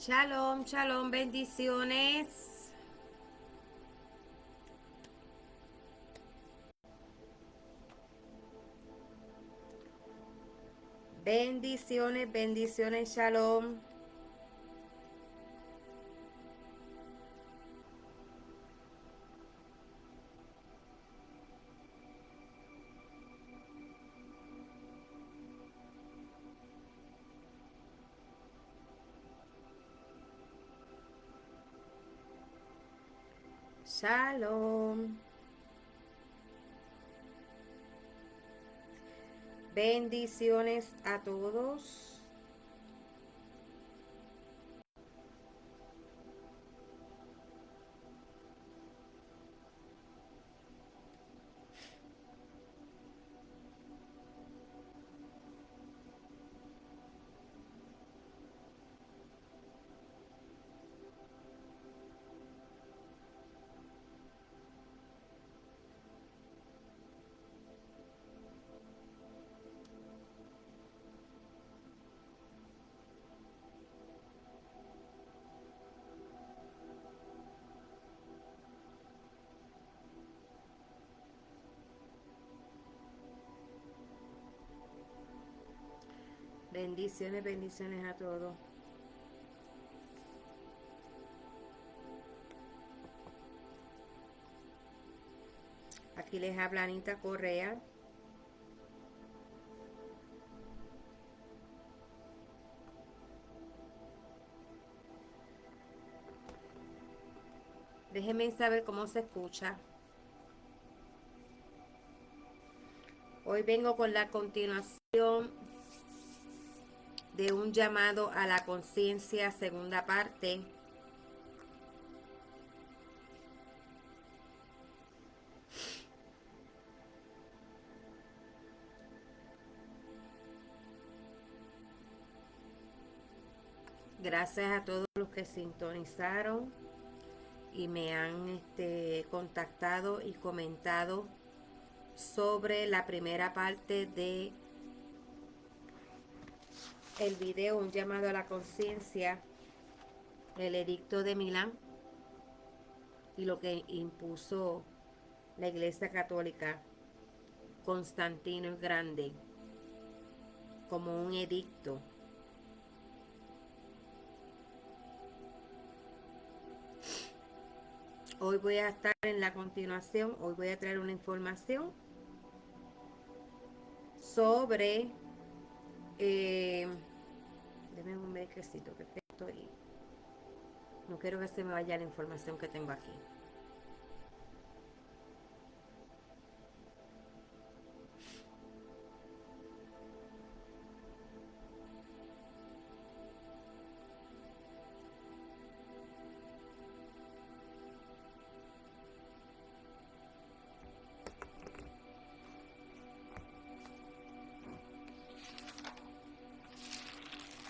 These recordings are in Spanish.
Shalom, shalom, bendiciones. Bendiciones, bendiciones, shalom. Shalom. Bendiciones a todos. Bendiciones, bendiciones a todos. Aquí les habla Anita Correa. Déjenme saber cómo se escucha. Hoy vengo con la continuación de un llamado a la conciencia, segunda parte. Gracias a todos los que sintonizaron y me han contactado y comentado sobre la primera parte de el video, un llamado a la conciencia, el edicto de Milán y lo que impuso la Iglesia Católica, Constantino el Grande, como un edicto. Hoy voy a estar en la continuación, hoy voy a traer una información sobre, denme un brequecito que estoy, no quiero que se me vaya la información que tengo aquí.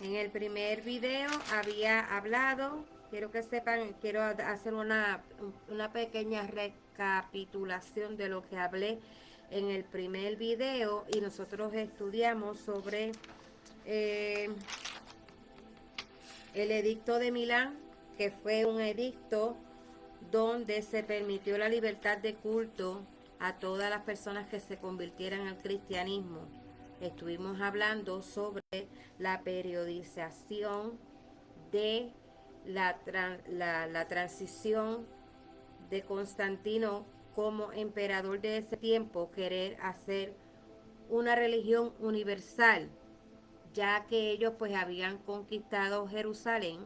En el primer video había hablado, quiero que sepan, quiero hacer una pequeña recapitulación de lo que hablé en el primer video, y nosotros estudiamos sobre el edicto de Milán, que fue un edicto donde se permitió la libertad de culto a todas las personas que se convirtieran al cristianismo. Estuvimos hablando sobre la periodización de la transición de Constantino como emperador de ese tiempo, querer hacer una religión universal, ya que ellos pues habían conquistado Jerusalén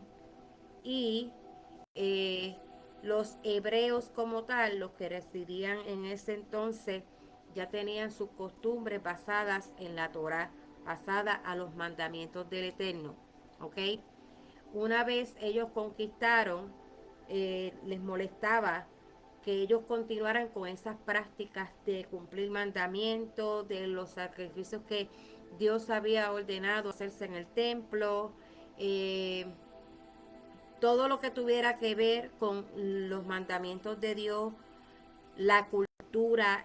y eh, los hebreos como tal, los que residían en ese entonces, ya tenían sus costumbres basadas en la Torá, basadas a los mandamientos del Eterno. ¿Ok? Una vez ellos conquistaron, les molestaba que ellos continuaran con esas prácticas de cumplir mandamientos, de los sacrificios que Dios había ordenado hacerse en el templo, eh, todo lo que tuviera que ver con los mandamientos de Dios, la cultura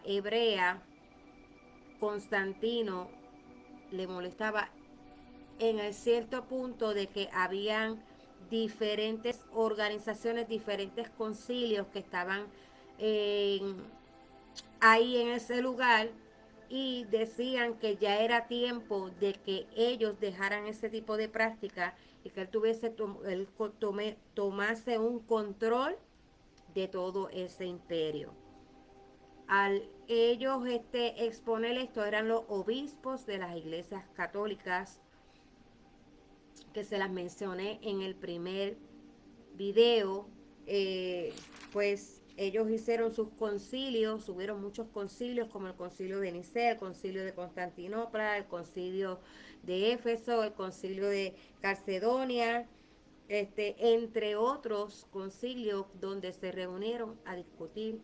hebrea. Constantino le molestaba en el cierto punto de que habían diferentes organizaciones, diferentes concilios que estaban ahí en ese lugar, y decían que ya era tiempo de que ellos dejaran ese tipo de práctica y que él tomase un control de todo ese imperio. Al ellos exponer esto, eran los obispos de las iglesias católicas, que se las mencioné en el primer video. Pues ellos hicieron sus concilios, hubieron muchos concilios, como el concilio de Nicea, el concilio de Constantinopla, el concilio de Éfeso, el concilio de Calcedonia, entre otros concilios donde se reunieron a discutir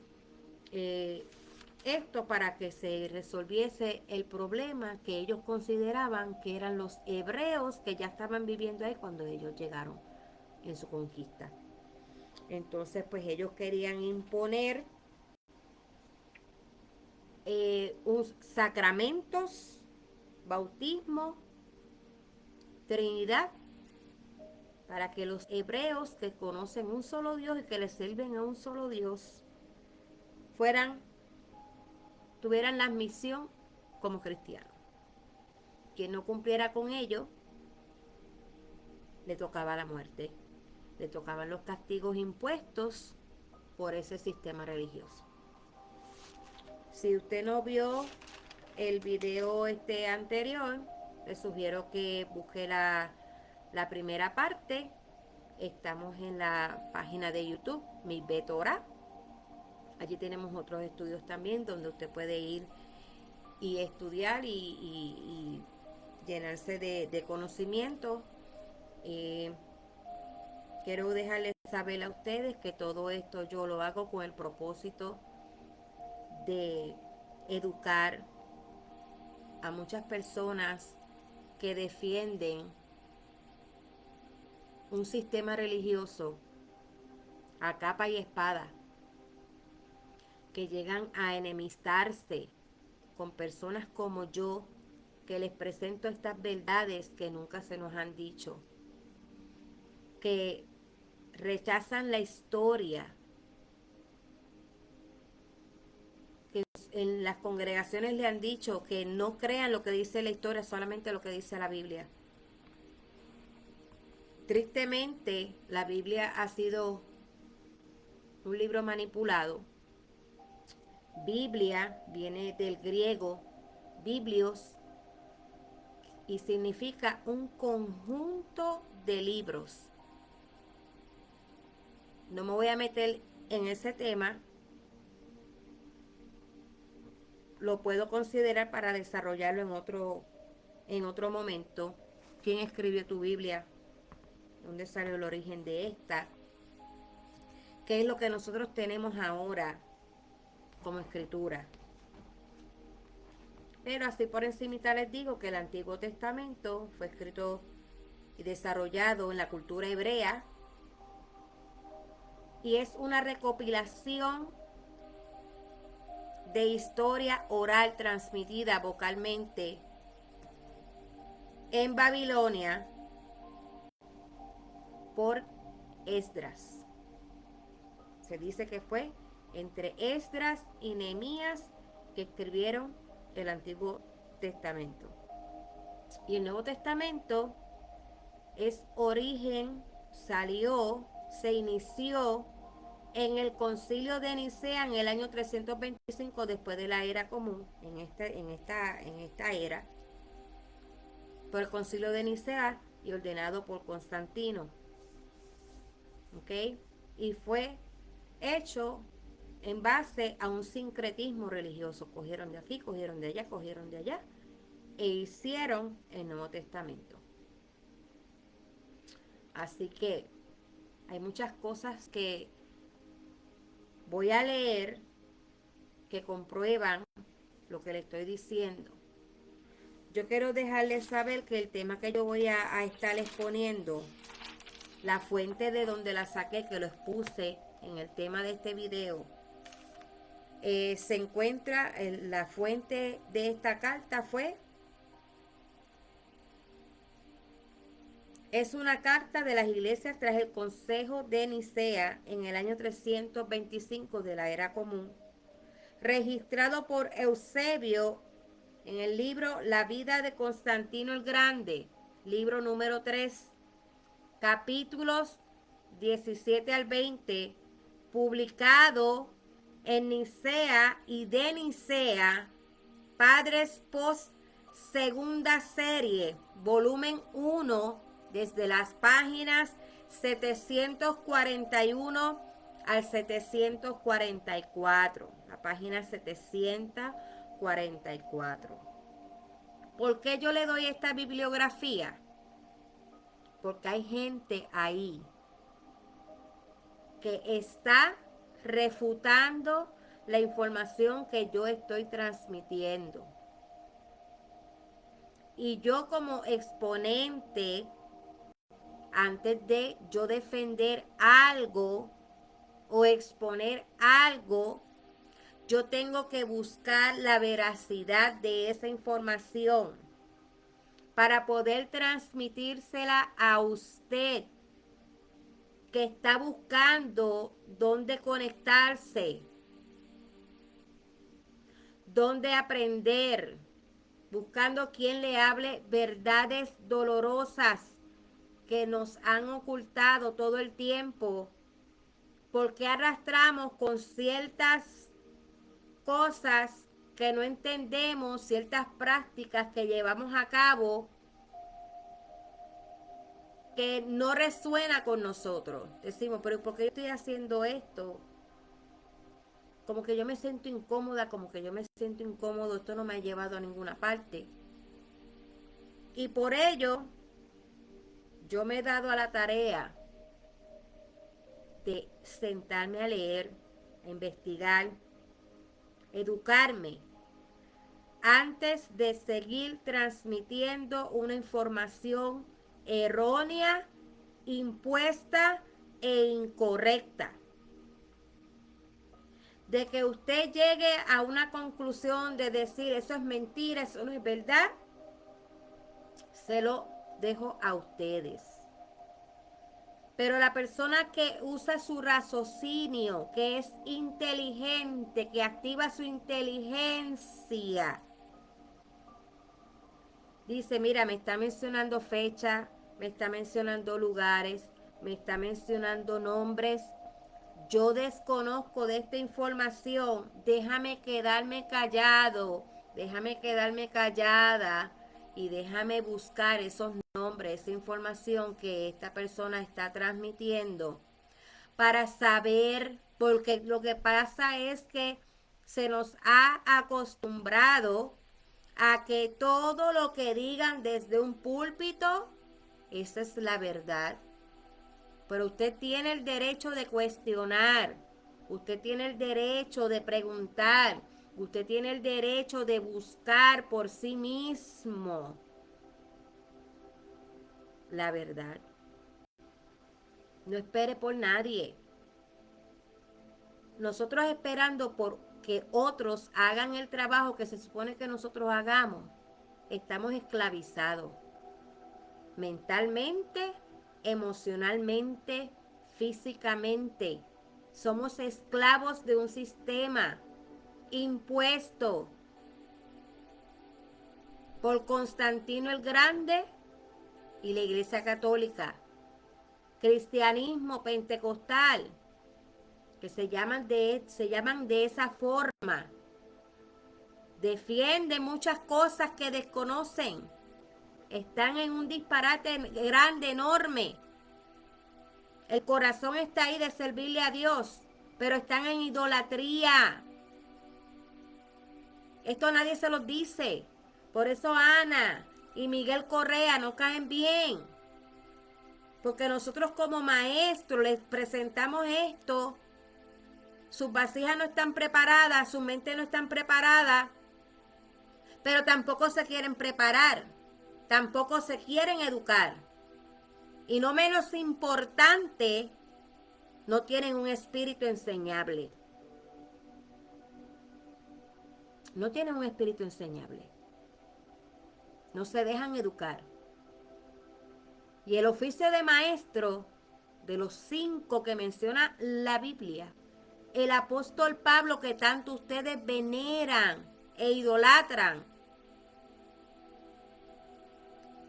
esto para que se resolviese el problema que ellos consideraban que eran los hebreos que ya estaban viviendo ahí cuando ellos llegaron en su conquista. Entonces, pues ellos querían imponer sacramentos, bautismo, Trinidad, para que los hebreos que conocen un solo Dios y que le sirven a un solo Dios tuvieran la misión como cristianos. Quien no cumpliera con ello, le tocaba la muerte, le tocaban los castigos impuestos por ese sistema religioso. Si usted no vio el video anterior, le sugiero que busque la primera parte. Estamos en la página de YouTube, Mi Betorah. Allí tenemos otros estudios también donde usted puede ir y estudiar y llenarse de conocimiento. Quiero dejarles saber a ustedes que todo esto yo lo hago con el propósito de educar a muchas personas que defienden un sistema religioso a capa y espada, que llegan a enemistarse con personas como yo, que les presento estas verdades que nunca se nos han dicho, que rechazan la historia, que en las congregaciones le han dicho que no crean lo que dice la historia, solamente lo que dice la Biblia. Tristemente, la Biblia ha sido un libro manipulado. Biblia viene del griego biblios y significa un conjunto de libros. No me voy a meter en ese tema. Lo puedo considerar para desarrollarlo en otro momento. ¿Quién escribió tu Biblia? ¿Dónde salió el origen de esta? ¿Qué es lo que nosotros tenemos ahora como escritura? Pero así por encimita les digo que el Antiguo Testamento fue escrito y desarrollado en la cultura hebrea y es una recopilación de historia oral transmitida vocalmente en Babilonia por Esdras. Se dice que fue entre Esdras y Nehemías que escribieron el Antiguo Testamento. Y el Nuevo Testamento se inició en el Concilio de Nicea en el año 325 después de la era común, en esta era, por el Concilio de Nicea y ordenado por Constantino. ¿Ok? Y fue hecho en base a un sincretismo religioso. Cogieron de aquí, cogieron de allá e hicieron el Nuevo Testamento. Así que hay muchas cosas que voy a leer que comprueban lo que le estoy diciendo. Yo quiero dejarles saber que el tema que yo voy a estar exponiendo, la fuente de donde la saqué, que lo expuse en el tema de este video, se encuentra, la fuente de esta carta fue Es una carta de las iglesias tras el Consejo de Nicea en el año 325 de la Era Común, registrado por Eusebio en el libro La vida de Constantino el Grande, libro número 3, capítulos 17 al 20, publicado en Nicea y de Nicea, Padres Post Segunda Serie, volumen 1, desde las páginas 741 al 744, la página 744. ¿Por qué yo le doy esta bibliografía? Porque hay gente ahí que está refutando la información que yo estoy transmitiendo. Y yo como exponente, antes de yo defender algo o exponer algo, yo tengo que buscar la veracidad de esa información para poder transmitírsela a usted que está buscando dónde conectarse, dónde aprender, buscando quien le hable verdades dolorosas que nos han ocultado todo el tiempo, porque arrastramos con ciertas cosas que no entendemos, ciertas prácticas que llevamos a cabo que no resuena con nosotros. Decimos, pero ¿por qué yo estoy haciendo esto? Como que yo me siento incómoda, como que yo me siento incómodo, esto no me ha llevado a ninguna parte. Y por ello, yo me he dado a la tarea de sentarme a leer, a investigar, educarme, antes de seguir transmitiendo una información errónea, impuesta e incorrecta. De que usted llegue a una conclusión de decir eso es mentira, eso no es verdad, se lo dejo a ustedes. Pero la persona que usa su raciocinio, que es inteligente, que activa su inteligencia, dice, mira, me está mencionando fecha, me está mencionando lugares, me está mencionando nombres. Yo desconozco de esta información, déjame quedarme callado, déjame quedarme callada y déjame buscar esos nombres, esa información que esta persona está transmitiendo para saber, porque lo que pasa es que se nos ha acostumbrado a que todo lo que digan desde un púlpito, esa es la verdad. Pero usted tiene el derecho de cuestionar, usted tiene el derecho de preguntar, usted tiene el derecho de buscar por sí mismo la verdad. No espere por nadie. Nosotros esperando por que otros hagan el trabajo que se supone que nosotros hagamos, estamos esclavizados mentalmente, emocionalmente, físicamente. Somos esclavos de un sistema impuesto por Constantino el Grande y la Iglesia Católica, cristianismo pentecostal, que se llaman de esa forma. Defienden muchas cosas que desconocen. Están en un disparate grande, enorme. El corazón está ahí de servirle a Dios, pero están en idolatría. Esto nadie se los dice. Por eso Ana y Miguel Correa no caen bien. Porque nosotros como maestros les presentamos esto. Sus vasijas no están preparadas, su mente no están preparada, pero tampoco se quieren preparar, tampoco se quieren educar. Y no menos importante, no tienen un espíritu enseñable. No tienen un espíritu enseñable. No se dejan educar. Y el oficio de maestro, de los 5 que menciona la Biblia, el apóstol Pablo, que tanto ustedes veneran e idolatran,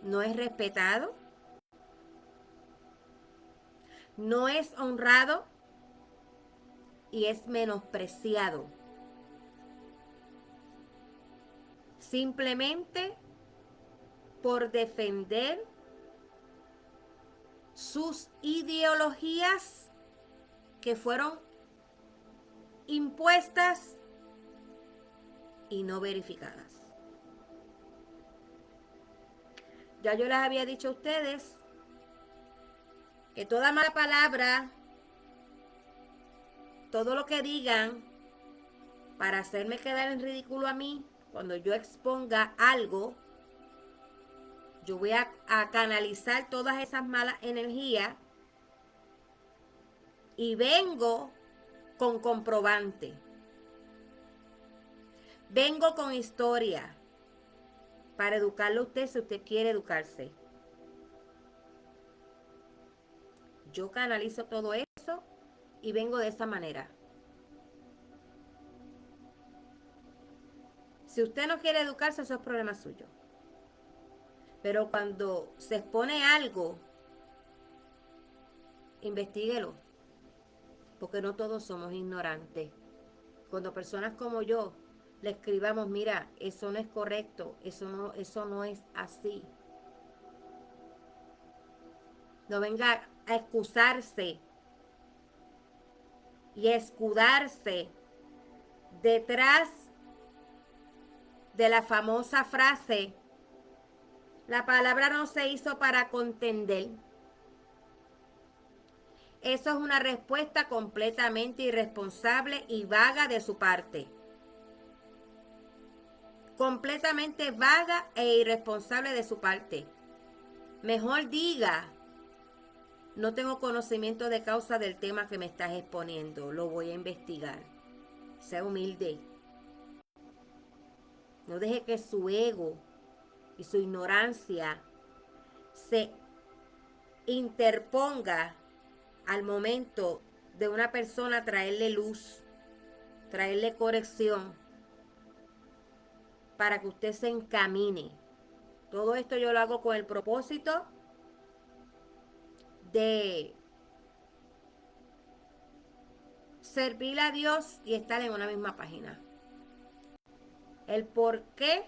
no es respetado, no es honrado y es menospreciado. Simplemente por defender sus ideologías que fueron impuestas y no verificadas. Ya yo les había dicho a ustedes que toda mala palabra, todo lo que digan para hacerme quedar en ridículo a mí, cuando yo exponga algo, yo voy a canalizar todas esas malas energías y vengo con comprobante. Vengo con historia para educarlo a usted si usted quiere educarse. Yo canalizo todo eso y vengo de esa manera. Si usted no quiere educarse, eso es problema suyo. Pero cuando se expone algo, investíguelo. Porque no todos somos ignorantes. Cuando personas como yo le escribamos, mira, eso no es correcto, eso no es así. No venga a excusarse y escudarse detrás de la famosa frase, la palabra no se hizo para contender. Eso es una respuesta completamente irresponsable y vaga de su parte. Completamente vaga e irresponsable de su parte. Mejor diga, no tengo conocimiento de causa del tema que me estás exponiendo, lo voy a investigar. Sea humilde. No deje que su ego y su ignorancia se interponga al momento de una persona traerle luz, traerle corrección, para que usted se encamine. Todo esto yo lo hago con el propósito de servir a Dios y estar en una misma página. El por qué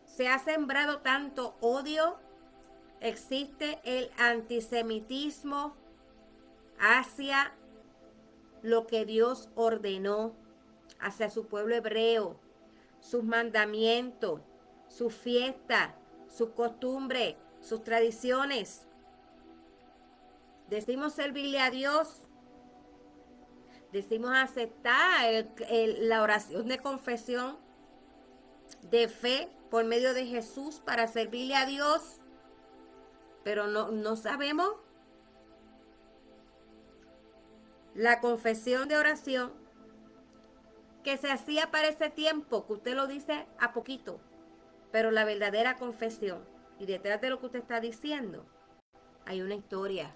se ha sembrado tanto odio, existe el antisemitismo hacia lo que Dios ordenó, hacia su pueblo hebreo, sus mandamientos, sus fiestas, sus costumbres, sus tradiciones. Decimos servirle a Dios, decimos aceptar la oración de confesión de fe por medio de Jesús para servirle a Dios, pero no sabemos la confesión de oración que se hacía para ese tiempo, que usted lo dice a poquito, pero la verdadera confesión, y detrás de lo que usted está diciendo, hay una historia,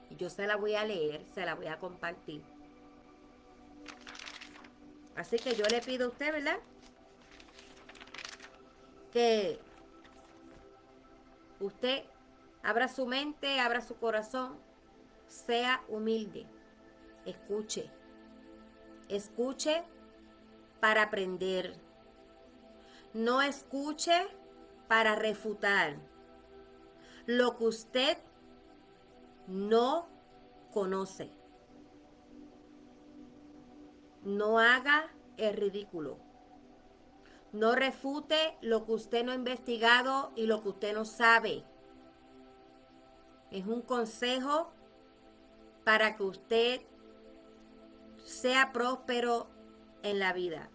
y yo se la voy a leer, se la voy a compartir. Así que yo le pido a usted, ¿verdad?, que usted abra su mente, abra su corazón, sea humilde, escuche para aprender, no escuche para refutar lo que usted no conoce. No haga el ridículo. No refute lo que usted no ha investigado y lo que usted no sabe. Es un consejo para que usted sea próspero en la vida.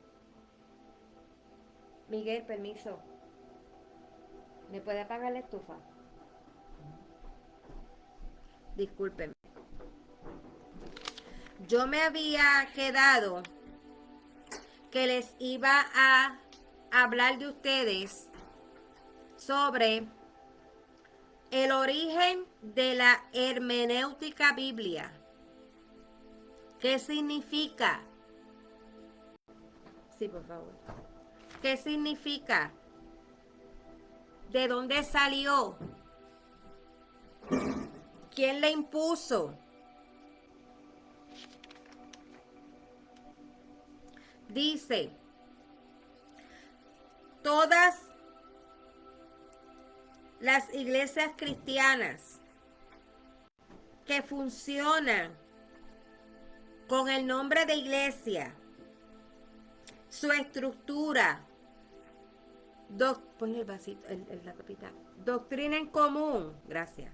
Miguel, permiso. ¿Me puede apagar la estufa? Discúlpenme. Yo me había quedado que les iba a hablar de ustedes sobre El origen de la hermenéutica biblia. ¿Qué significa? Sí, por favor. ¿Qué significa? ¿De dónde salió? ¿Quién le impuso? Dice, todas las iglesias cristianas que funcionan con el nombre de iglesia, su estructura, ponle el vasito, la capita, doctrina en común, gracias,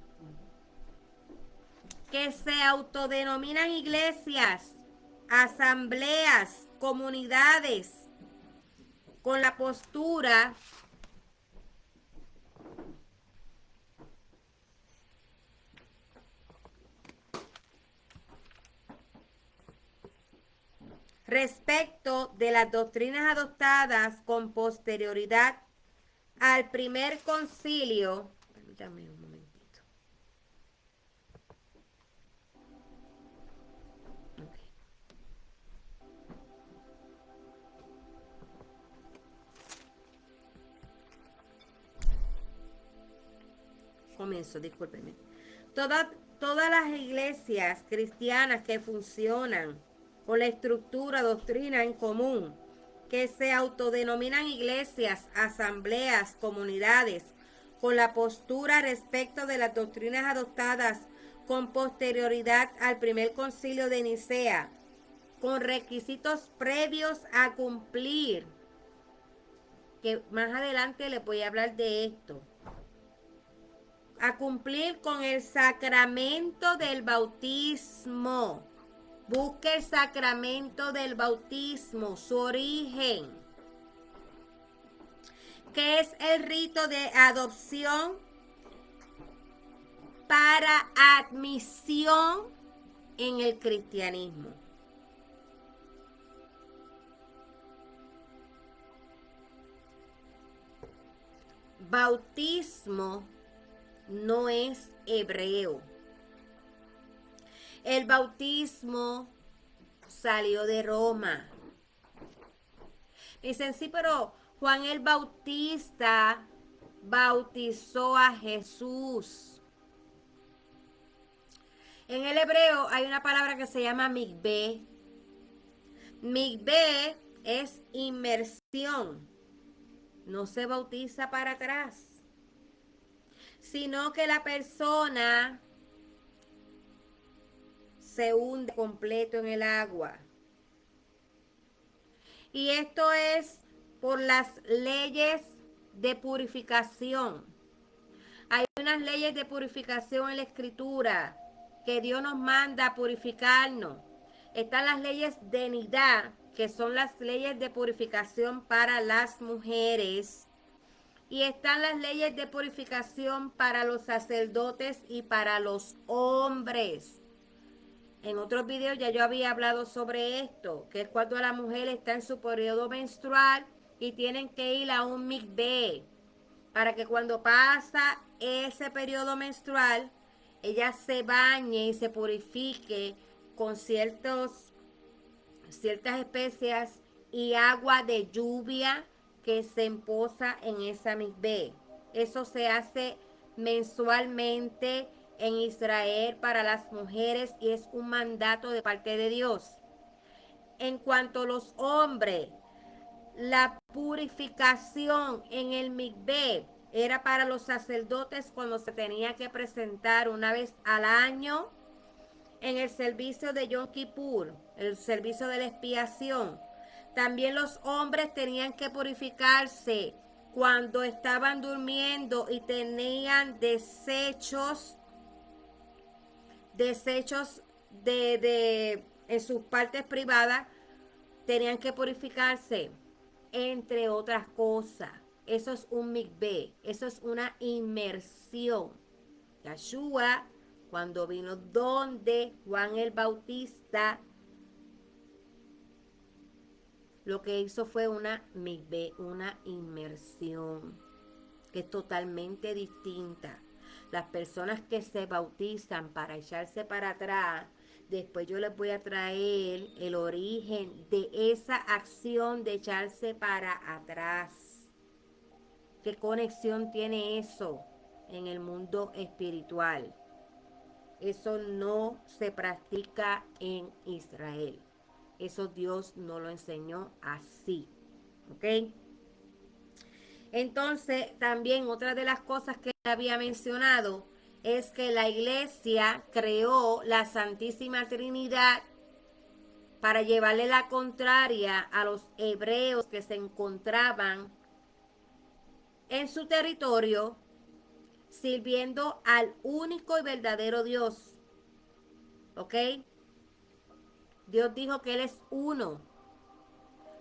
que se autodenominan iglesias, asambleas, comunidades, con la postura respecto de las doctrinas adoptadas con posterioridad al primer concilio. Permítame un momentito. Okay. Comienzo, discúlpenme. Todas las iglesias cristianas que funcionan con la estructura, doctrina en común, que se autodenominan iglesias, asambleas, comunidades, con la postura respecto de las doctrinas adoptadas con posterioridad al primer concilio de Nicea, con requisitos previos a cumplir, que más adelante les voy a hablar de esto, a cumplir con el sacramento del bautismo. Busque el sacramento del bautismo, su origen, que es el rito de adopción para admisión en el cristianismo. Bautismo no es hebreo. El bautismo salió de Roma. Dicen, sí, pero Juan el Bautista bautizó a Jesús. En el hebreo hay una palabra que se llama mikveh. Mikveh es inmersión. No se bautiza para atrás, sino que la persona se hunde completo en el agua. Y esto es por las leyes de purificación. Hay unas leyes de purificación en la Escritura que Dios nos manda a purificarnos. Están las leyes de nidá, que son las leyes de purificación para las mujeres. Y están las leyes de purificación para los sacerdotes y para los hombres. En otros videos ya yo había hablado sobre esto, que es cuando la mujer está en su periodo menstrual y tienen que ir a un mikveh para que cuando pasa ese periodo menstrual ella se bañe y se purifique con ciertas especias y agua de lluvia que se emposa en esa mikveh. Eso se hace mensualmente en Israel para las mujeres y es un mandato de parte de Dios. En cuanto a los hombres, la purificación en el mikveh era para los sacerdotes cuando se tenía que presentar una vez al año en el servicio de Yom Kippur, el servicio de la expiación. También los hombres tenían que purificarse cuando estaban durmiendo y tenían desechos en sus partes privadas, tenían que purificarse, entre otras cosas. Eso es un mikveh, eso es una inmersión. Yeshua, cuando vino donde Juan el Bautista, lo que hizo fue una mikveh, una inmersión, que es totalmente distinta. Las personas que se bautizan para echarse para atrás, después yo les voy a traer el origen de esa acción de echarse para atrás. ¿Qué conexión tiene eso en el mundo espiritual? Eso no se practica en Israel. Eso Dios no lo enseñó así. ¿Ok? Entonces, también otra de las cosas que había mencionado es que la iglesia creó la Santísima Trinidad para llevarle la contraria a los hebreos que se encontraban en su territorio sirviendo al único y verdadero Dios. ¿Ok? Dios dijo que Él es uno.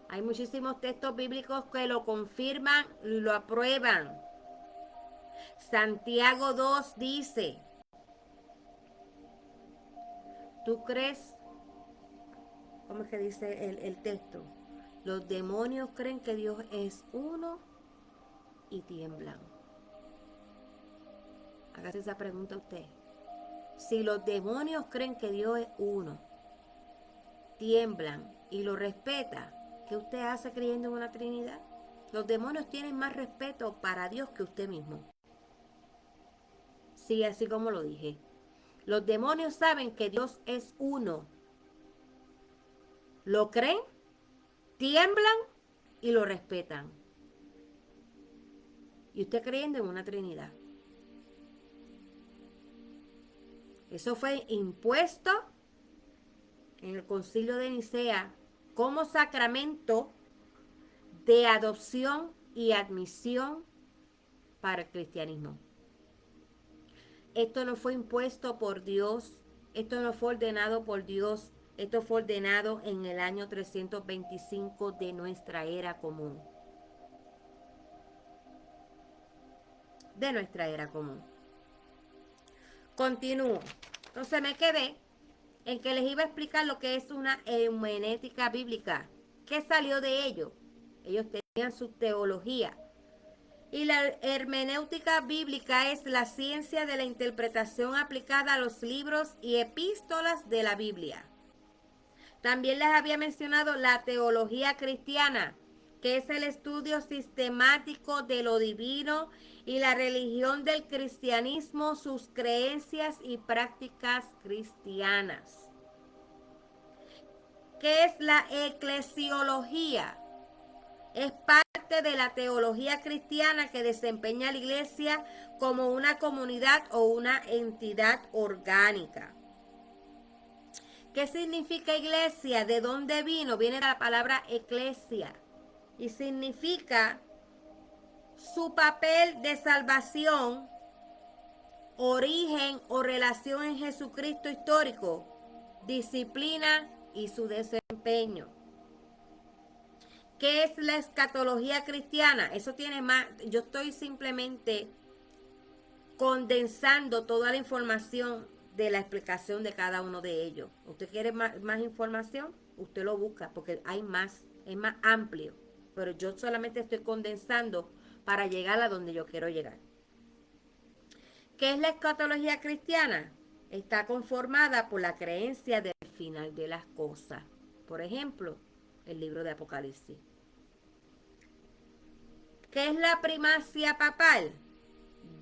Hay muchísimos textos bíblicos que lo confirman y lo aprueban. Santiago 2 dice, ¿tú crees? ¿Cómo es que dice el texto? Los demonios creen que Dios es uno y tiemblan. Hágase esa pregunta a usted. Si los demonios creen que Dios es uno, tiemblan y lo respeta, ¿qué usted hace creyendo en una Trinidad? Los demonios tienen más respeto para Dios que usted mismo. Sí, así como lo dije. Los demonios saben que Dios es uno. Lo creen, tiemblan y lo respetan. Y usted creyendo en una Trinidad. Eso fue impuesto en el Concilio de Nicea como sacramento de adopción y admisión para el cristianismo. Esto no fue impuesto por Dios, esto no fue ordenado por Dios, esto fue ordenado en el año 325 de nuestra era común. De nuestra era común. Continúo. Entonces me quedé en que les iba a explicar lo que es una hermenéutica bíblica. ¿Qué salió de ello? Ellos tenían su teología. Y la hermenéutica bíblica es la ciencia de la interpretación aplicada a los libros y epístolas de la Biblia. También les había mencionado la teología cristiana, que es el estudio sistemático de lo divino y la religión del cristianismo, sus creencias y prácticas cristianas. ¿Qué es la eclesiología? Es parte de la teología cristiana que desempeña la iglesia como una comunidad o una entidad orgánica. ¿Qué significa iglesia? ¿De dónde vino? Viene de la palabra eclesia y significa su papel de salvación, origen o relación en Jesucristo histórico, disciplina y su desempeño. ¿Qué es la escatología cristiana? Eso tiene más, yo estoy simplemente condensando toda la información de la explicación de cada uno de ellos. ¿Usted quiere más información? Usted lo busca porque hay más, es más amplio. Pero yo solamente estoy condensando para llegar a donde yo quiero llegar. ¿Qué es la escatología cristiana? Está conformada por la creencia del final de las cosas. Por ejemplo, el libro de Apocalipsis. ¿Qué es la primacia papal?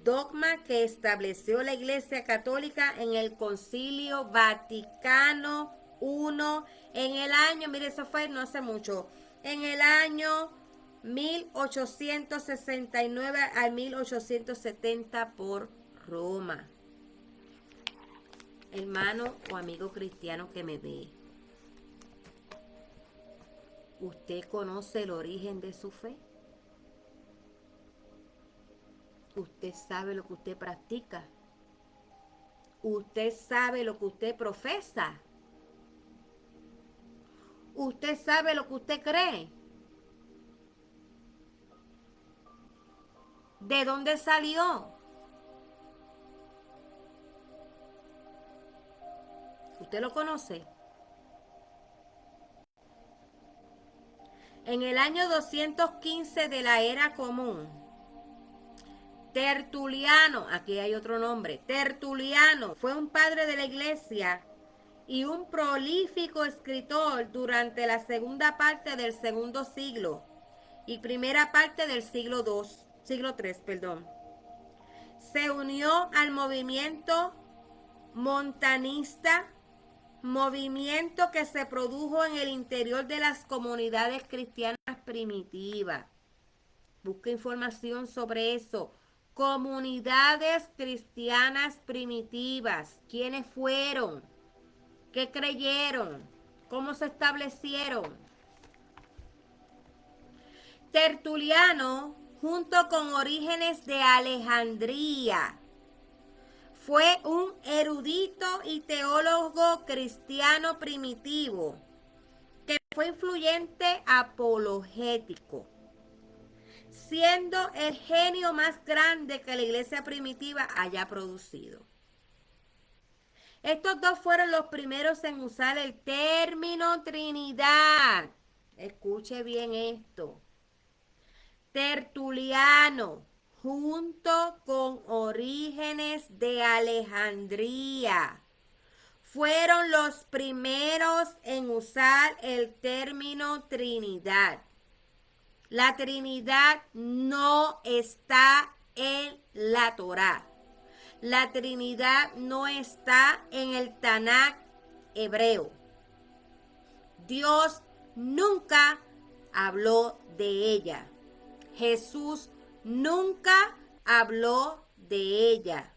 Dogma que estableció la Iglesia Católica en el Concilio Vaticano I en el año, mire, eso fue no hace mucho, en el año 1869 al 1870 por Roma. Hermano o amigo cristiano que me ve, ¿usted conoce el origen de su fe? ¿Usted sabe lo que usted practica? ¿Usted sabe lo que usted profesa? ¿Usted sabe lo que usted cree? ¿De dónde salió? ¿Usted lo conoce? En el año 215 de la era común, Tertuliano, aquí hay otro nombre, Tertuliano, fue un padre de la iglesia y un prolífico escritor durante la segunda parte del segundo siglo y primera parte del siglo III, perdón. Se unió al movimiento montanista, movimiento que se produjo en el interior de las comunidades cristianas primitivas. Busca información sobre eso. Comunidades cristianas primitivas. ¿Quiénes fueron? ¿Qué creyeron? ¿Cómo se establecieron? Tertuliano, junto con Orígenes de Alejandría, fue un erudito y teólogo cristiano primitivo que fue influyente apologético, siendo el genio más grande que la iglesia primitiva haya producido. Estos dos fueron los primeros en usar el término Trinidad. Escuche bien esto. Tertuliano, junto con Orígenes de Alejandría, fueron los primeros en usar el término Trinidad. La Trinidad no está en la Torá. La Trinidad no está en el Tanakh hebreo. Dios nunca habló de ella. Jesús nunca habló de ella.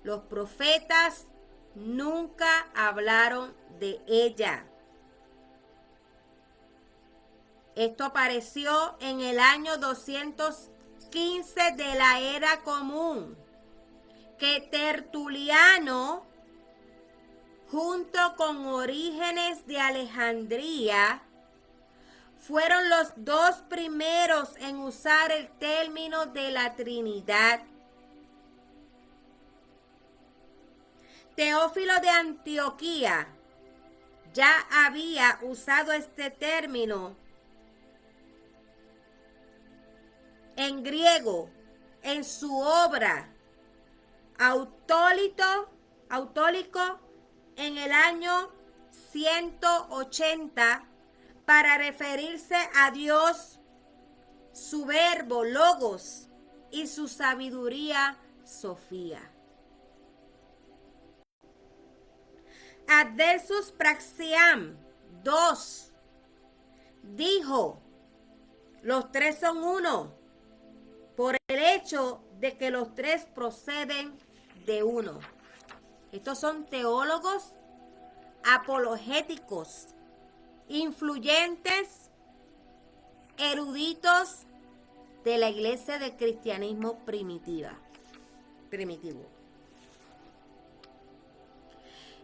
Los profetas nunca hablaron de ella. Esto apareció en el año 215 de la era común, que Tertuliano, junto con Orígenes de Alejandría, fueron los dos primeros en usar el término de la Trinidad. Teófilo de Antioquía ya había usado este término en griego en su obra Autólico en el año 180 para referirse a Dios, su verbo logos y su sabiduría Sofía. Adversus Praxiam 2 dijo: los tres son uno, por el hecho de que los tres proceden de uno. Estos son teólogos apologéticos, influyentes, eruditos de la iglesia del cristianismo primitivo.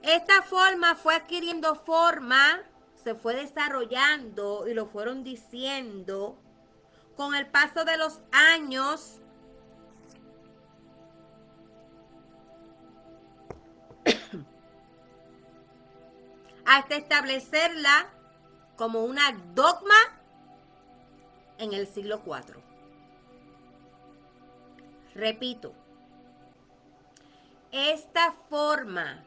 Esta forma fue adquiriendo forma, se fue desarrollando y lo fueron diciendo con el paso de los años. Hasta establecerla como una dogma en el siglo IV. Repito, esta forma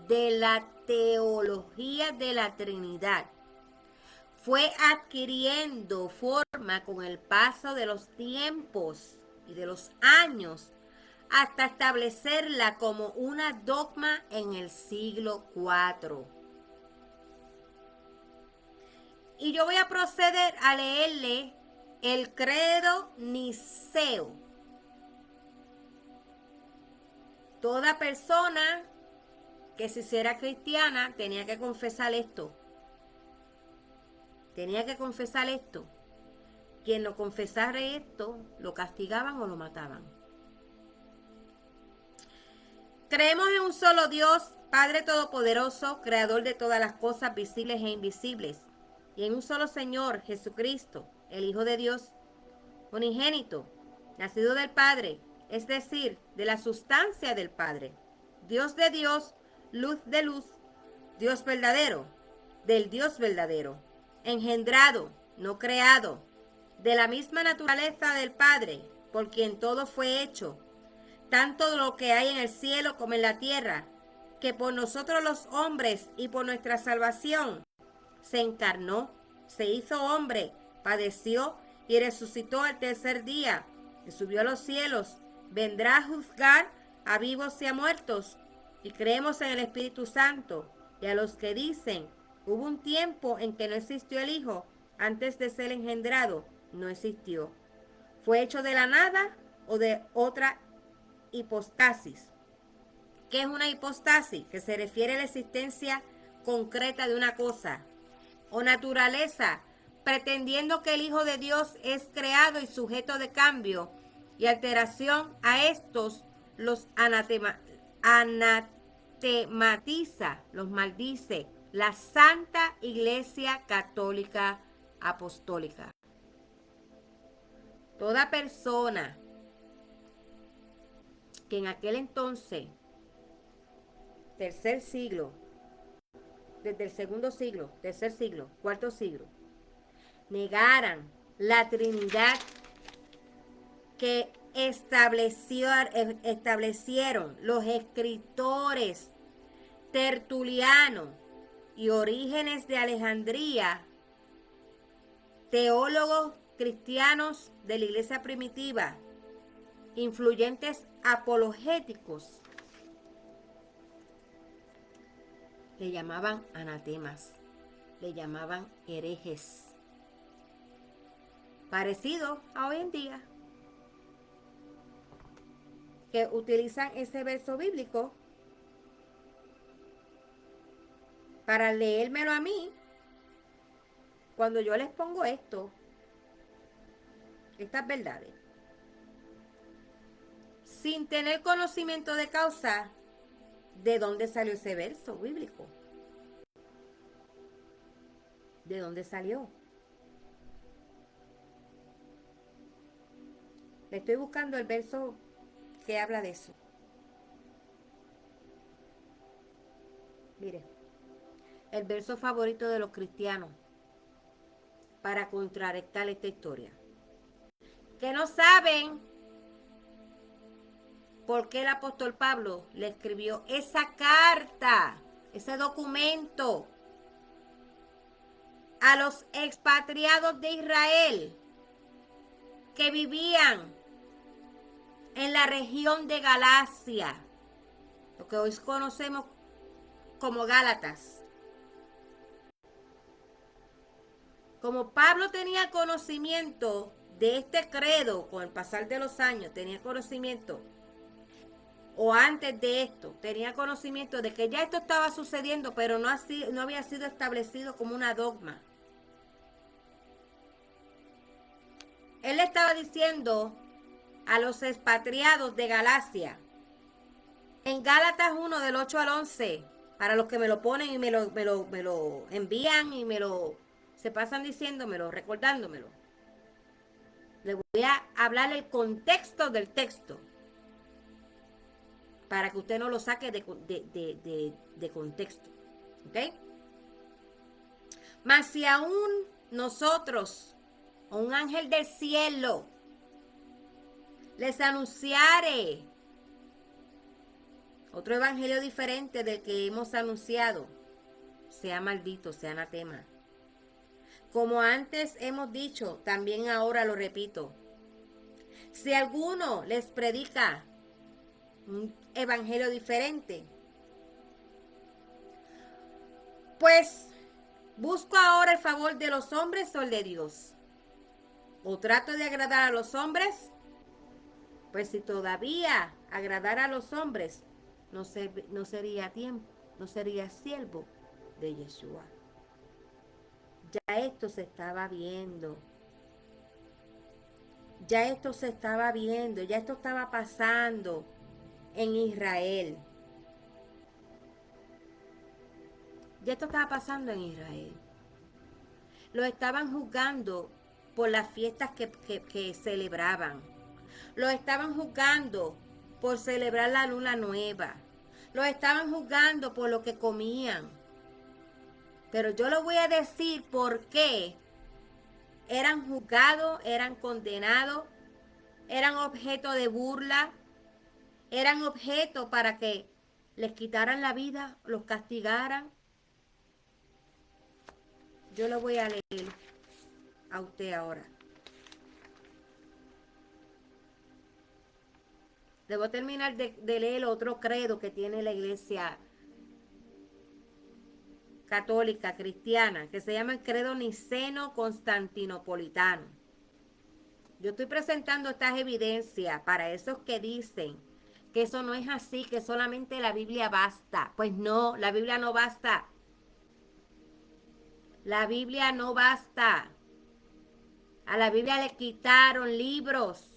de la teología de la Trinidad fue adquiriendo forma con el paso de los tiempos y de los años hasta establecerla como una dogma en el siglo IV. Y yo voy a proceder a leerle el credo niceo. Toda persona que se hiciera cristiana tenía que confesar esto. Tenía que confesar esto. Quien no confesara esto, lo castigaban o lo mataban. Creemos en un solo Dios, Padre Todopoderoso, Creador de todas las cosas visibles e invisibles, y en un solo Señor, Jesucristo, el Hijo de Dios, unigénito, nacido del Padre, es decir, de la sustancia del Padre, Dios de Dios, luz de luz, Dios verdadero, del Dios verdadero, engendrado, no creado, de la misma naturaleza del Padre, por quien todo fue hecho, tanto lo que hay en el cielo como en la tierra, que por nosotros los hombres y por nuestra salvación se encarnó, se hizo hombre, padeció y resucitó al tercer día, y subió a los cielos, vendrá a juzgar a vivos y a muertos, y creemos en el Espíritu Santo, y a los que dicen, hubo un tiempo en que no existió el Hijo, antes de ser engendrado, no existió. ¿Fue hecho de la nada o de otra hipostasis? ¿Qué es una hipostasis? Que se refiere a la existencia concreta de una cosa o naturaleza, pretendiendo que el Hijo de Dios es creado y sujeto de cambio y alteración. A estos los anatematiza, los maldice la Santa Iglesia Católica Apostólica. Toda persona que en aquel entonces, tercer siglo, desde el segundo siglo, tercer siglo, cuarto siglo, negaran la Trinidad que establecieron los escritores Tertuliano y Orígenes de Alejandría, teólogos cristianos de la iglesia primitiva, influyentes apologéticos, le llamaban anatemas, le llamaban herejes, parecido a hoy en día, que utilizan ese verso bíblico para leérmelo a mí cuando yo les pongo estas verdades, sin tener conocimiento de causa de dónde salió ese verso bíblico. ¿De dónde salió? Estoy buscando el verso que habla de eso. Mire, el verso favorito de los cristianos para contrarrestar esta historia. Que no saben por qué el apóstol Pablo le escribió esa carta, ese documento a los expatriados de Israel que vivían en la región de Galacia, lo que hoy conocemos como Gálatas. Como Pablo tenía conocimiento de este credo con el pasar de los años, tenía conocimiento, o antes de esto, tenía conocimiento de que ya esto estaba sucediendo, pero no había sido establecido como una dogma. Él le estaba diciendo a los expatriados de Galacia, en Gálatas 1 del 8 al 11, para los que me lo ponen y me lo envían y se pasan diciéndomelo, recordándomelo. Le voy a hablar el contexto del texto para que usted no lo saque de contexto. ¿Ok? Mas si aún nosotros, o un ángel del cielo, les anunciare otro evangelio diferente del que hemos anunciado, sea maldito, sea anatema. Como antes hemos dicho, también ahora lo repito. Si alguno les predica un evangelio diferente, pues busco ahora el favor de los hombres o el de Dios. ¿O trato de agradar a los hombres? Pues si todavía agradara a los hombres, no sería siervo de Yeshua. Ya esto se estaba viendo. Ya esto estaba pasando en Israel. Ya esto estaba pasando en Israel. Lo estaban juzgando por las fiestas que celebraban. Lo estaban juzgando por celebrar la luna nueva. Lo estaban juzgando por lo que comían. Pero yo les voy a decir por qué eran juzgados, eran condenados eran objeto de burla, eran objeto para que les quitaran la vida, los castigaran. Yo lo voy a leer a usted ahora. Debo terminar de leer otro credo que tiene la iglesia católica cristiana, que se llama el credo niceno-constantinopolitano. Yo estoy presentando estas evidencias para esos que dicen que eso no es así, que solamente la Biblia basta. Pues no, la Biblia no basta. La Biblia no basta. A la Biblia le quitaron libros.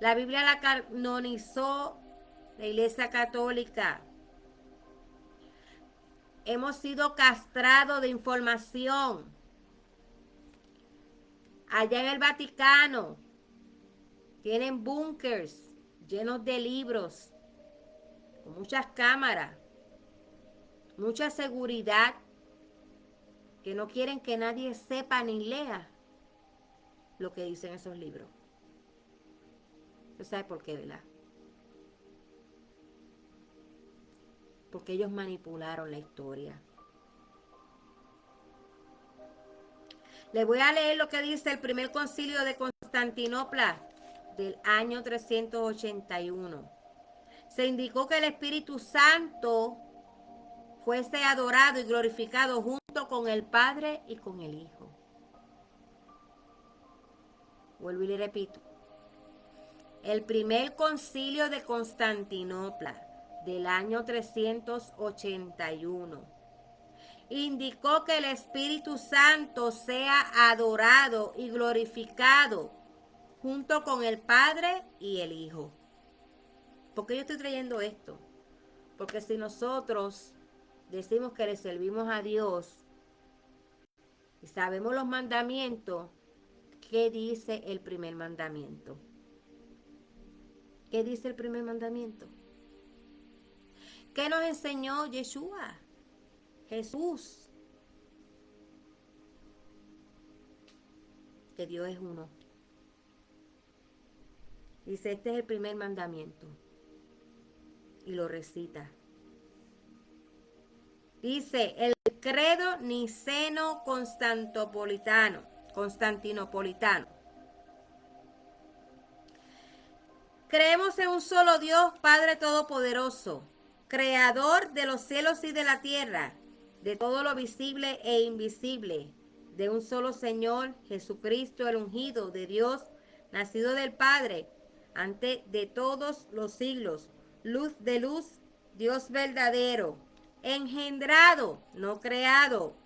La Biblia la canonizó la Iglesia Católica. Hemos sido castrados de información. Allá en el Vaticano tienen búnkers llenos de libros, con muchas cámaras, mucha seguridad, que no quieren que nadie sepa ni lea lo que dicen esos libros. ¿Usted sabe por qué, verdad? Porque ellos manipularon la historia. Les voy a leer lo que dice el primer concilio de Constantinopla del año 381. Se indicó que el Espíritu Santo fuese adorado y glorificado junto con el Padre y con el Hijo. Vuelvo y le repito. El primer concilio de Constantinopla del año 381 indicó que el Espíritu Santo sea adorado y glorificado junto con el Padre y el Hijo. ¿Por qué yo estoy trayendo esto? Porque si nosotros decimos que le servimos a Dios y sabemos los mandamientos, ¿qué dice el primer mandamiento? ¿Qué dice el primer mandamiento? ¿Qué nos enseñó Yeshua? Jesús. Que Dios es uno. Dice, este es el primer mandamiento. Y lo recita. Dice, el credo niceno-constantinopolitano. Creemos en un solo Dios, Padre Todopoderoso, Creador de los cielos y de la tierra, de todo lo visible e invisible, de un solo Señor, Jesucristo el ungido de Dios, nacido del Padre, antes de todos los siglos, luz de luz, Dios verdadero, engendrado, no creado,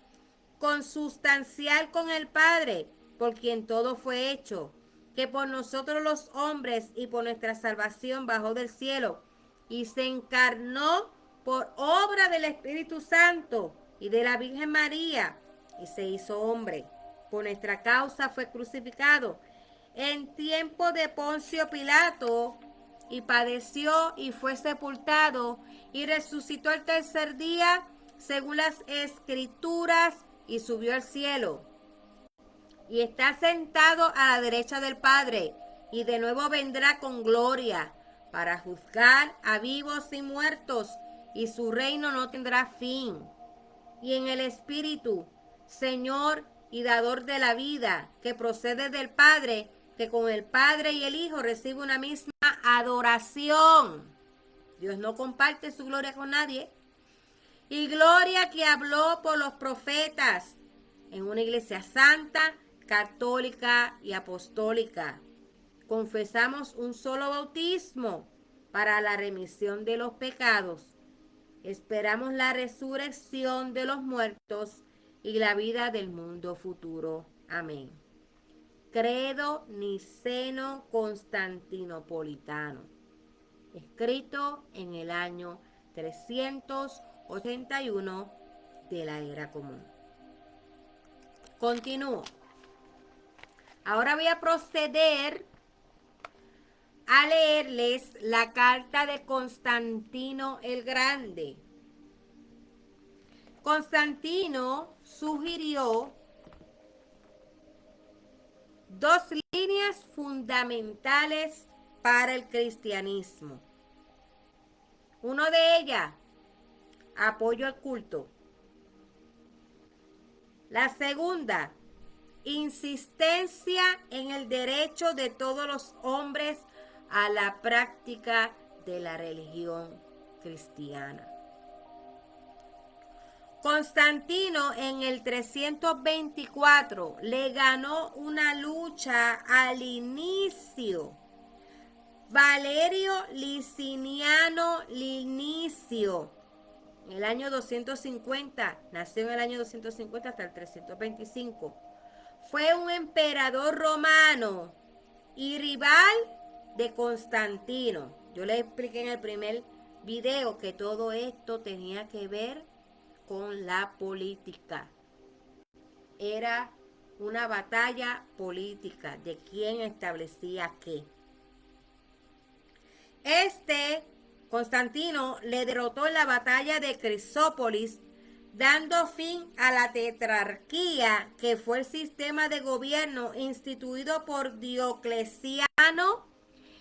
consustancial con el Padre, por quien todo fue hecho, que por nosotros los hombres y por nuestra salvación bajó del cielo y se encarnó por obra del Espíritu Santo y de la Virgen María y se hizo hombre. Por nuestra causa fue crucificado en tiempo de Poncio Pilato y padeció y fue sepultado y resucitó el tercer día según las Escrituras y subió al cielo y está sentado a la derecha del Padre y de nuevo vendrá con gloria para juzgar a vivos y muertos y su reino no tendrá fin. Y en el Espíritu, Señor y dador de la vida, que procede del Padre, que con el Padre y el Hijo recibe una misma adoración. Dios no comparte su gloria con nadie. Y gloria que habló por los profetas en una iglesia santa, católica y apostólica. Confesamos un solo bautismo para la remisión de los pecados. Esperamos la resurrección de los muertos y la vida del mundo futuro. Amén. Credo niceno-constantinopolitano, escrito en el año 381 de la era común. Continúo. Ahora voy a proceder a leerles la carta de Constantino el Grande. Constantino sugirió dos líneas fundamentales para el cristianismo. Uno de ellas, apoyo al culto. La segunda, insistencia en el derecho de todos los hombres a la práctica de la religión cristiana. Constantino en el 324 le ganó una lucha al inicio. Valerio Liciniano Linicio, en el año 250, nació en el año 250 hasta el 325. Fue un emperador romano y rival de Constantino. Yo les expliqué en el primer video que todo esto tenía que ver con la política. Era una batalla política de quién establecía qué. Constantino le derrotó en la batalla de Crisópolis, dando fin a la tetrarquía, que fue el sistema de gobierno instituido por Diocleciano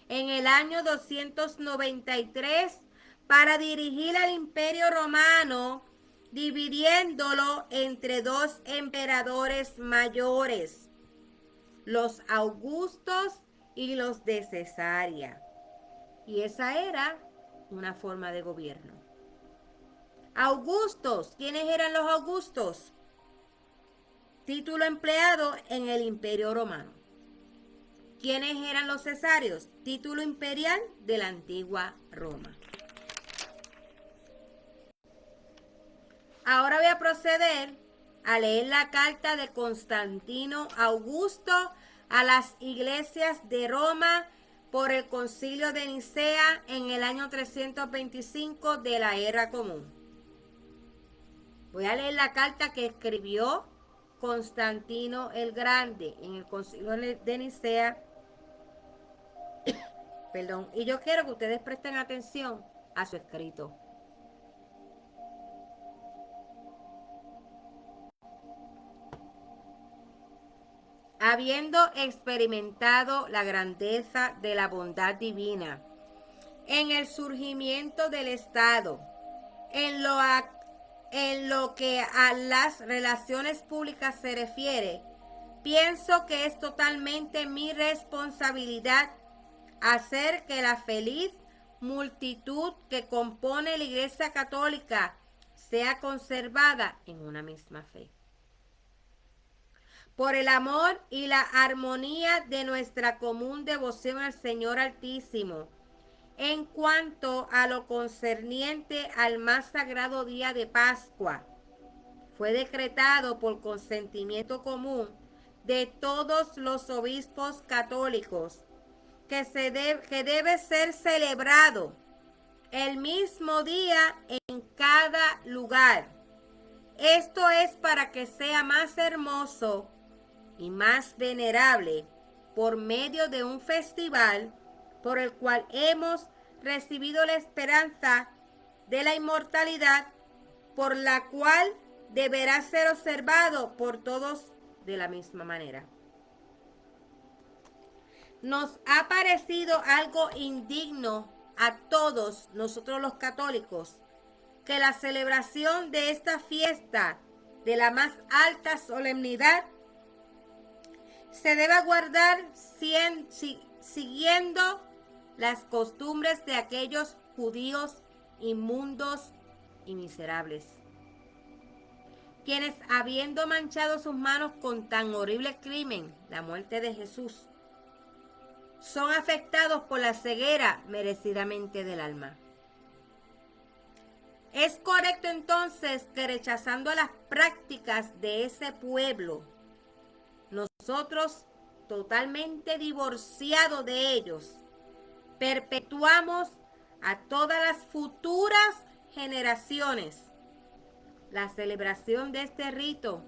en el año 293 para dirigir al Imperio Romano, dividiéndolo entre dos emperadores mayores, los Augustos y los de Cesarea. Y esa era una forma de gobierno. Augustos, ¿quiénes eran los Augustos? Título empleado en el Imperio Romano. ¿Quiénes eran los cesarios? Título imperial de la antigua Roma. Ahora voy a proceder a leer la carta de Constantino Augusto a las iglesias de Roma por el Concilio de Nicea en el año 325 de la Era Común. Voy a leer la carta que escribió Constantino el Grande en el Concilio de Nicea. Perdón, y yo quiero que ustedes presten atención a su escrito. Habiendo experimentado la grandeza de la bondad divina en el surgimiento del Estado, en lo que a las relaciones públicas se refiere, pienso que es totalmente mi responsabilidad hacer que la feliz multitud que compone la Iglesia Católica sea conservada en una misma fe. Por el amor y la armonía de nuestra común devoción al Señor Altísimo, en cuanto a lo concerniente al más sagrado día de Pascua, fue decretado por consentimiento común de todos los obispos católicos que debe ser celebrado el mismo día en cada lugar. Esto es para que sea más hermoso y más venerable por medio de un festival por el cual hemos recibido la esperanza de la inmortalidad, por la cual deberá ser observado por todos de la misma manera. Nos ha parecido algo indigno a todos nosotros los católicos que la celebración de esta fiesta de la más alta solemnidad se debe guardar siguiendo las costumbres de aquellos judíos inmundos y miserables, quienes, habiendo manchado sus manos con tan horrible crimen, la muerte de Jesús, son afectados por la ceguera merecidamente del alma. Es correcto entonces que, rechazando las prácticas de ese pueblo, nosotros, totalmente divorciados de ellos, perpetuamos a todas las futuras generaciones la celebración de este rito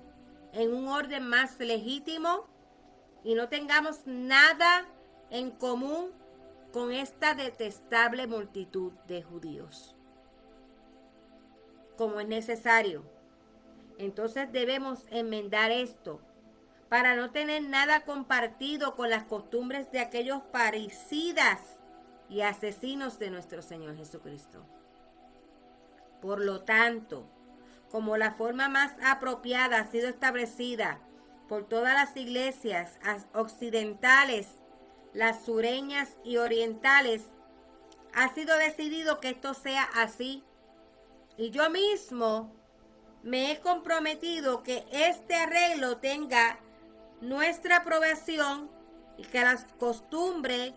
en un orden más legítimo y no tengamos nada en común con esta detestable multitud de judíos. Como es necesario, entonces debemos enmendar esto para no tener nada compartido con las costumbres de aquellos parricidas y asesinos de nuestro Señor Jesucristo. Por lo tanto, como la forma más apropiada ha sido establecida por todas las iglesias occidentales, las sureñas y orientales, ha sido decidido que esto sea así. Y yo mismo me he comprometido que este arreglo tenga nuestra aprobación y que las costumbres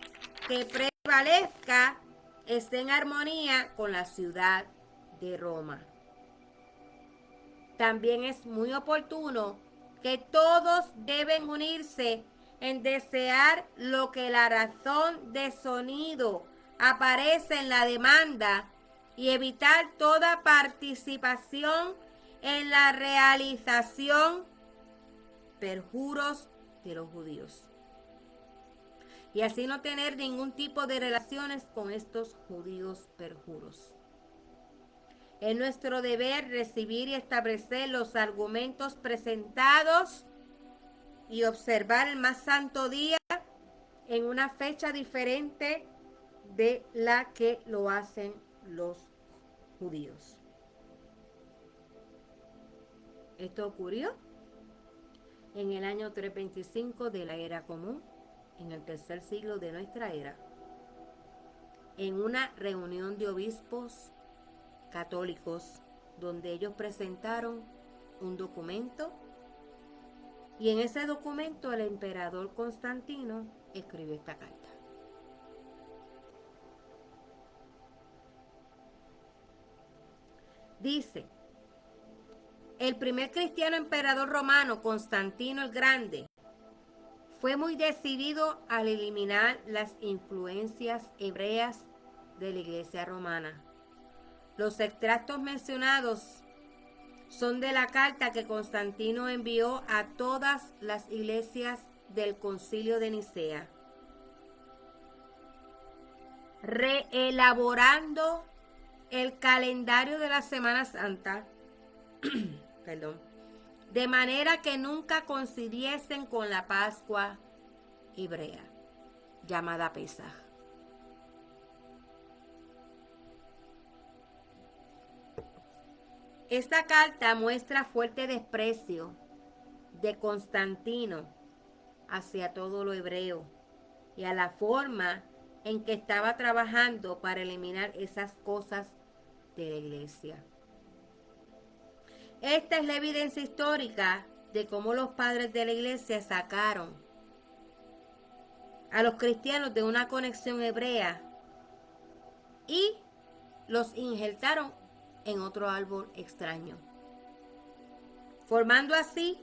que prevalezca esté en armonía con la ciudad de Roma. También es muy oportuno que todos deben unirse en desear lo que la razón de sonido aparece en la demanda y evitar toda participación en la realización perjuros de los judíos. Y así no tener ningún tipo de relaciones con estos judíos perjuros. Es nuestro deber recibir y establecer los argumentos presentados y observar el más santo día en una fecha diferente de la que lo hacen los judíos. Esto ocurrió en el año 325 de la era común, en el tercer siglo de nuestra era, en una reunión de obispos católicos donde ellos presentaron un documento y en ese documento el emperador Constantino escribió esta carta. Dice: el primer cristiano emperador romano, Constantino el Grande, fue muy decidido al eliminar las influencias hebreas de la Iglesia romana. Los extractos mencionados son de la carta que Constantino envió a todas las iglesias del Concilio de Nicea, reelaborando el calendario de la Semana Santa, de manera que nunca coincidiesen con la Pascua hebrea, llamada Pesaj. Esta carta muestra fuerte desprecio de Constantino hacia todo lo hebreo y a la forma en que estaba trabajando para eliminar esas cosas de la iglesia. Esta es la evidencia histórica de cómo los padres de la iglesia sacaron a los cristianos de una conexión hebrea y los injertaron en otro árbol extraño, formando así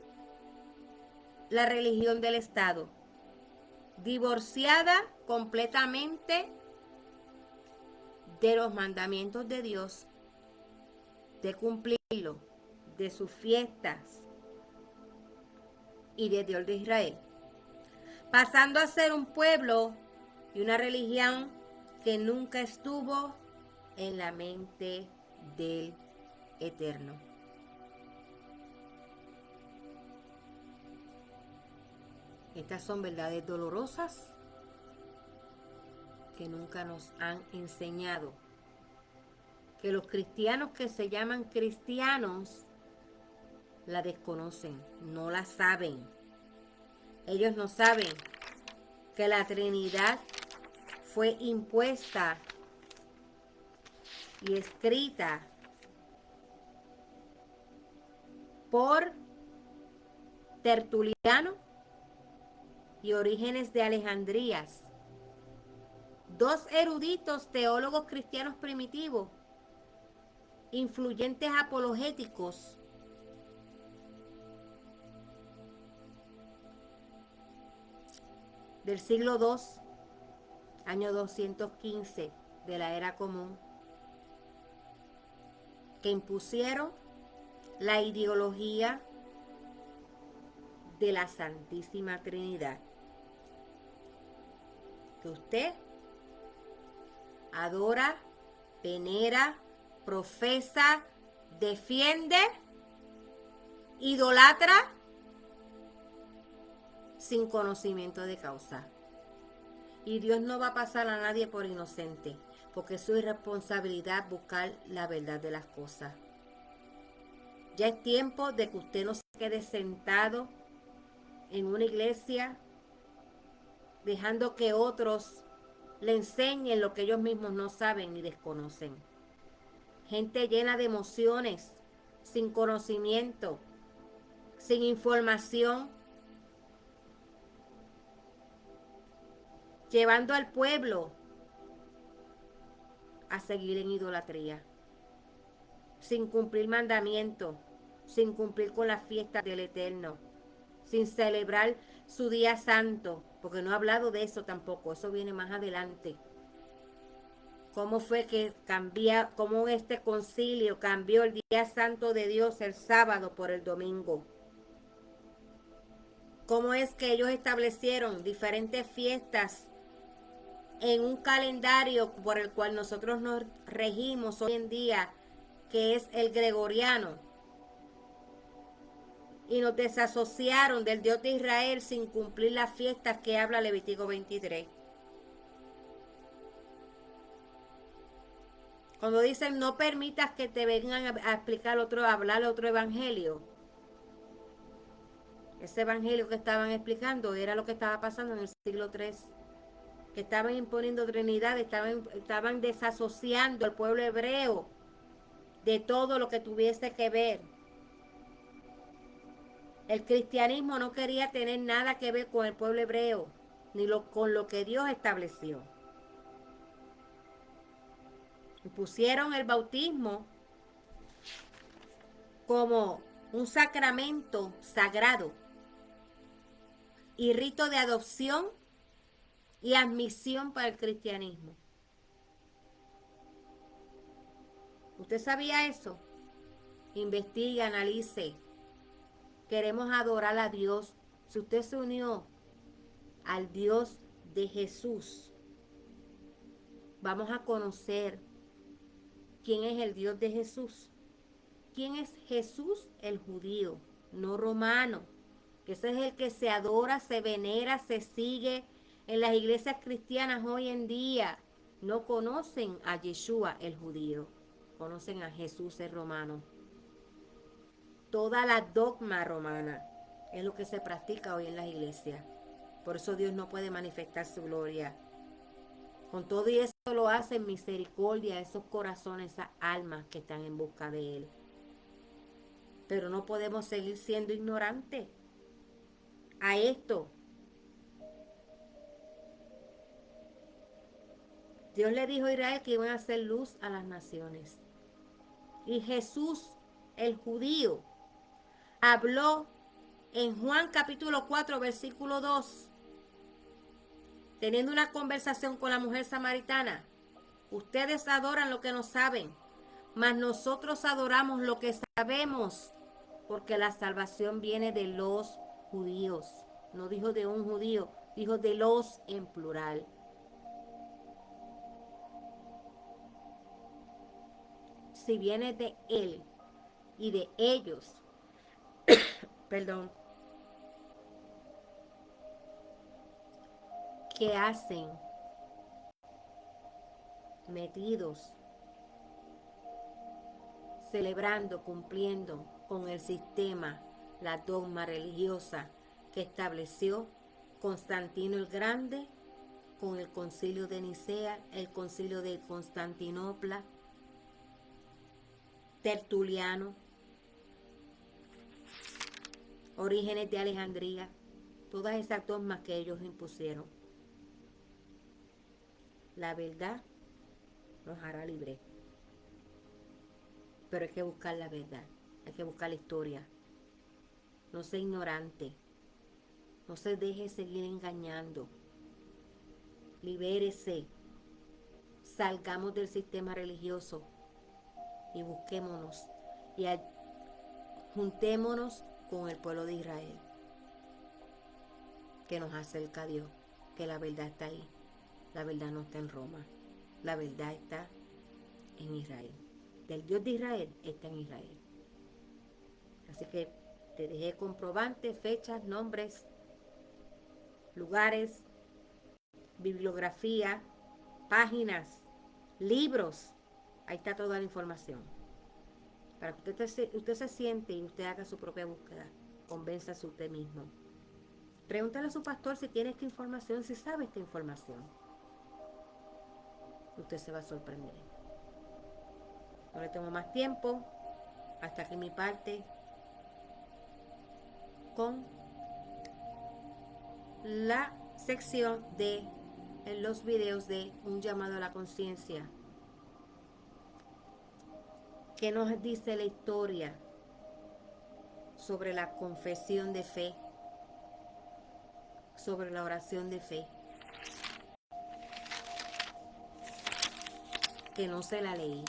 la religión del Estado, divorciada completamente de los mandamientos de Dios, de cumplirlo, de sus fiestas y de Dios de Israel, pasando a ser un pueblo y una religión que nunca estuvo en la mente del Eterno. Estas son verdades dolorosas que nunca nos han enseñado, que los cristianos que se llaman cristianos la desconocen, no la saben. Ellos no saben que la Trinidad fue impuesta y escrita por Tertuliano y Orígenes de Alejandrías, dos eruditos teólogos cristianos primitivos, influyentes apologéticos, del siglo II, año 215 de la era común, que impusieron la ideología de la Santísima Trinidad, que usted adora, venera, profesa, defiende, idolatra sin conocimiento de causa. Y Dios no va a pasar a nadie por inocente, porque es su irresponsabilidad buscar la verdad de las cosas. Ya es tiempo de que usted no se quede sentado en una iglesia dejando que otros le enseñen lo que ellos mismos no saben ni desconocen. Gente llena de emociones, sin conocimiento, sin información, llevando al pueblo a seguir en idolatría, sin cumplir mandamientos, sin cumplir con las fiestas del Eterno, sin celebrar su día santo, porque no he hablado de eso tampoco, eso viene más adelante. Cómo fue que cómo este concilio cambió el día santo de Dios, el sábado, por el domingo. Cómo es que ellos establecieron diferentes fiestas en un calendario por el cual nosotros nos regimos hoy en día, que es el gregoriano. Y nos desasociaron del Dios de Israel sin cumplir las fiestas que habla Levítico 23. Cuando dicen no permitas que te vengan a explicar a hablar otro evangelio. Ese evangelio que estaban explicando era lo que estaba pasando en el siglo III. Que estaban imponiendo Trinidad, estaban desasociando al pueblo hebreo de todo lo que tuviese que ver. El cristianismo no quería tener nada que ver con el pueblo hebreo, ni con lo que Dios estableció. Y pusieron el bautismo como un sacramento sagrado y rito de adopción y admisión para el cristianismo. ¿Usted sabía eso? Investigue, analice. Queremos adorar a Dios. Si usted se unió al Dios de Jesús, vamos a conocer quién es el Dios de Jesús. ¿Quién es Jesús? El judío, no romano. Que ese es el que se adora, se venera, se sigue en las iglesias cristianas hoy en día. No conocen a Yeshua, el judío. Conocen a Jesús, el romano. Toda la dogma romana es lo que se practica hoy en las iglesias. Por eso Dios no puede manifestar su gloria. Con todo y eso lo hace en misericordia a esos corazones, esas almas que están en busca de Él. Pero no podemos seguir siendo ignorantes a esto. Dios le dijo a Israel que iban a hacer luz a las naciones. Y Jesús, el judío, habló en Juan capítulo 4, versículo 2, teniendo una conversación con la mujer samaritana. Ustedes adoran lo que no saben, mas nosotros adoramos lo que sabemos, porque la salvación viene de los judíos. No dijo de un judío, dijo de los en plural. Si viene de él y de ellos, perdón, ¿qué hacen metidos, celebrando, cumpliendo con el sistema, la dogma religiosa que estableció Constantino el Grande con el concilio de Nicea, el concilio de Constantinopla, Tertuliano, Orígenes de Alejandría, todas esas dogmas que ellos impusieron? La verdad nos hará libres. Pero hay que buscar la verdad, hay que buscar la historia. No sea ignorante, no se deje seguir engañando. Libérese, salgamos del sistema religioso y busquémonos y juntémonos con el pueblo de Israel, que nos acerca a Dios, que la verdad está ahí. La verdad no está en Roma, la verdad está en Israel. Del Dios de Israel está en Israel. Así que te dejé comprobantes, fechas, nombres lugares, bibliografía, páginas, libros. Ahí está toda la información. Para que usted se siente y usted haga su propia búsqueda. Convénzase usted mismo. Pregúntale a su pastor si tiene esta información, si sabe esta información. Usted se va a sorprender. No le tomo más tiempo. Hasta aquí mi parte con la sección de en los videos de un llamado a la conciencia. ¿Qué nos dice la historia sobre la confesión de fe? Sobre la oración de fe. Que no se la leí.